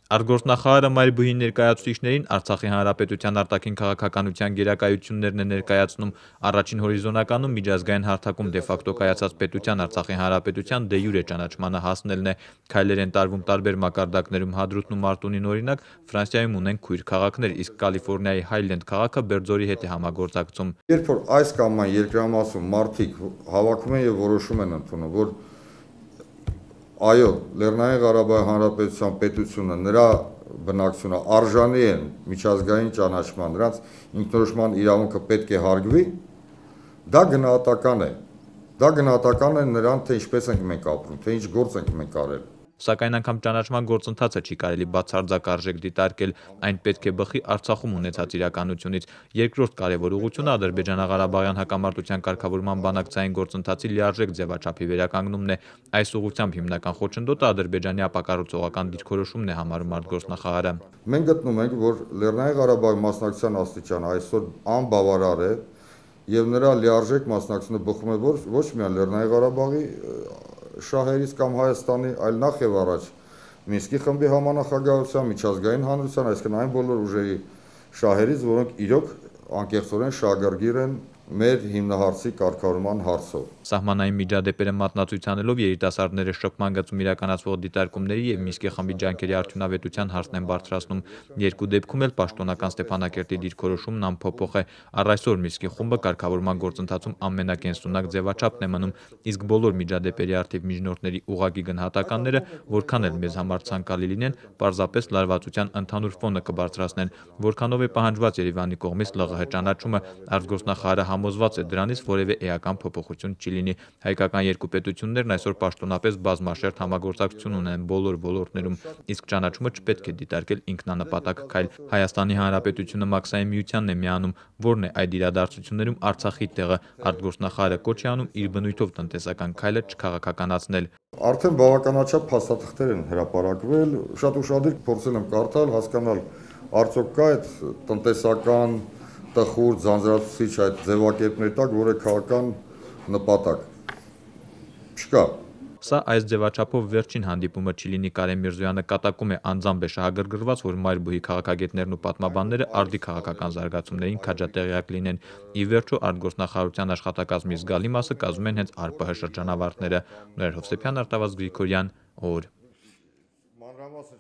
Արտգործնախարարը մայրբուհի ներկայացուցիչներին Արցախի հանրապետության արտաքին քաղաքականության գերակայություններն է ներկայացնում, առաջին հորիզոնականում միջազգային հարթակում դեֆակտո կայացած պետության Արցախի հանրապետության դե յուրե ճանաչմանը հասնելն է։ Քայլեր են տարվում տարբեր մակարդակներում, Հադրութն ու Մարտունին օրինակ, Ֆրանսիայում ունեն քույր քաղաքներ, իսկ Կալիֆոռնիայի Հայլենդ քաղաքը Բերձորի հետ է համագործակցում։ Երբ որ այս կամ այն երկրամասում մարդիկ հավաքում են եւ որոշում են ընդունում, որ այո, Լեռնային Ղարաբաղի Հանրապետության պետությունը, նրա բնակչությունը արժանի են միջազգային ճանաչման, նրանց ինքնորոշման իրավունքը պետք է հարգվի, դա գնահատական է։ Դա գնահատական է նրան, թե ինչպես ենք մենք ապրում, թե ինչ գործ ենք մենք արել։ Սակայն անգամ ճանաչման գործընթացը չի կարելի բացարձակ արժեք դիտարկել, այն պետք է բխի Արցախում ունեցած իրականությունից։ Երկրորդ կարևոր ուղղությունը Ադրբեջանա-Ղարաբաղյան հակամարտության կարգավորման բանակցային գործընթացի լիարժեք ձևաչափի վերականգնումն է։ Այս ուղղությամբ հիմնական խոչընդոտը Ադրբեջանի ապակառուցողական դիրքորոշումն է համարում արտգործնախարարը։ Մենք գտնում ենք, որ Լեռնային Ղարաբաղի մասնակցության աստիճանը այսօր անբավարար է եւ նրա լիարժեք մասնակցությունը բխում է ոչ միայն Լեռնային Ղարաբաղի շահերից կամ Հայաստանի, այլ նախ եւ առաջ Մինսկի խմբի համանախագահության, միջազգային հանրության, այսինքն այն բոլոր ուժերի շահերից, որոնք իրոք անկեղծորեն շահագրգիռ են մեր հիմնահարցի կարգավորման հարցով։ Սահմանային միջադեպերը մատնացույց անելով երիտասարդները շփման գծում իրականացվող դիտարկումների եւ Մինսկի խմբի ջանքերի արդյունավետության հարցն են բարձրացնում։ Երկու դեպքում էլ պաշտոնական Ստեփանակերտի դիրքորոշումն անփոփոխ է։ Առ այսօր Մինսկի խումբը կարգավորման գործընթացում ամենակենսունակ ձևաչափն է մնում, իսկ բոլոր միջադեպերի արդիվ միջնորդների ուղղակի գնահատականները, որքան էլ մեզ համար ցանկալի լինեն, պարզապես լարվածության ընդհանուր ֆոնը կբարձրացնեն, որքանով է պահանջված Երևանի կողմից ԼՂՀ ճանաչումը, արտգործնախարարը համոզված է դրանից որևէ էական փոփոխություն չի լինի։ Հայկական երկու պետություններն այսօր պաշտոնապես բազմաշերտ համագործակցություն ունեն բոլոր ոլորտներում, իսկ ճանաչումը չպետք է դիտարկել ինքնանպատակ քայլ։ Հայաստանի Հանրապետությունը Մաքսային միությանն է միանում, որն է այդ իրադարձություններում Արցախի տեղը։ Արտգործնախարարը կոչ է անում իր բնույթով տնտեսական քայլը չքաղաքականացնել։ Արդեն բավականաչափ փաստաթղթեր են հրապարակվել, շատ ուշադիր փորձել եմ կարդալ, հասկանալ, արդյոք կա այդ տնտեսական տխուր ձանձրացուցիչ այդ ձևակերպների տակ որը քաղաքական նպատակ չկա։ Սա այս ձևաչափով վերջին հանդիպումը չի լինի, Կարեն Միրզոյանը կատակում է, անձամբ է շահագրգռված, որ մայրբուհի քաղաքագետներն ու պատմաբանները արդի քաղաքական զարգացումներին քաջատեղյակ լինեն։ Ի վերջո արտգործնախարարության աշխատակազմի զգալի մասը կազմում են հենց ԱՌՊՀ շրջանավարտները։ Նորեր Հովսեփյան, Արտավազդ Գրիգորյան, օր։